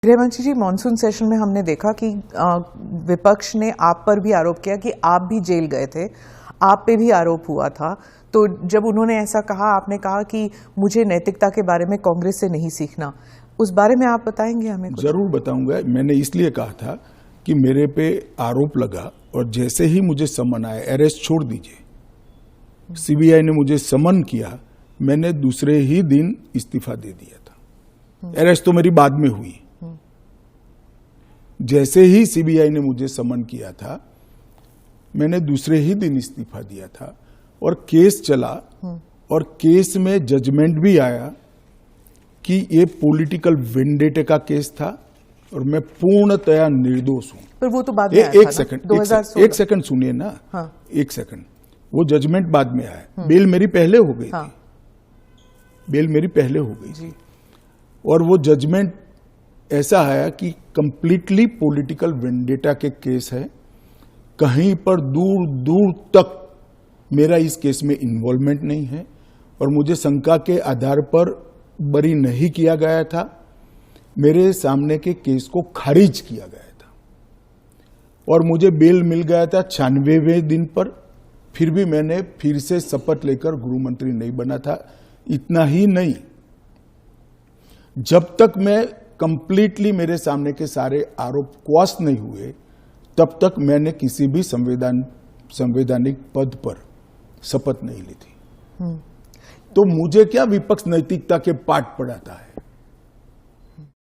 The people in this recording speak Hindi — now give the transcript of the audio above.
गृहमंत्री जी, मॉनसून सेशन में हमने देखा कि विपक्ष ने आप पर भी आरोप किया कि आप भी जेल गए थे, आप पे भी आरोप हुआ था। तो जब उन्होंने ऐसा कहा, आपने कहा कि मुझे नैतिकता के बारे में कांग्रेस से नहीं सीखना, उस बारे में आप बताएंगे हमें कुछ? जरूर बताऊंगा। मैंने इसलिए कहा था कि मेरे पे आरोप लगा और जैसे ही मुझे समन आया, अरेस्ट छोड़ दीजिए, सीबीआई ने मुझे समन किया, मैंने दूसरे ही दिन इस्तीफा दे दिया था। अरेस्ट तो मेरी बाद में हुई। जैसे ही सीबीआई ने मुझे समन किया था, मैंने दूसरे ही दिन इस्तीफा दिया था और केस चला और केस में जजमेंट भी आया कि ये पॉलिटिकल वेंडेटे का केस था और मैं पूर्णतया निर्दोष हूं। पर वो तो बाद में आया था ना? एक सेकंड सुनिए ना। हाँ। एक सेकंड, वो जजमेंट बाद में आया। बेल मेरी पहले हो गई थी। बेल मेरी पहले हो गई थी और वो जजमेंट ऐसा आया कि कंप्लीटली पॉलिटिकल वेंडेटा के केस है। कहीं पर दूर दूर तक मेरा इस केस में इन्वॉल्वमेंट नहीं है और मुझे शंका के आधार पर बरी नहीं किया गया था। मेरे सामने के केस को खारिज किया गया था और मुझे बेल मिल गया था 96वें दिन पर। फिर भी मैंने फिर से शपथ लेकर गृह मंत्री नहीं बना था। इतना ही नहीं, जब तक मैं कंप्लीटली मेरे सामने के सारे आरोप क्वाश नहीं हुए, तब तक मैंने किसी भी संवैधानिक पद पर शपथ नहीं ली थी। तो मुझे क्या विपक्ष नैतिकता के पाठ पढ़ाता है?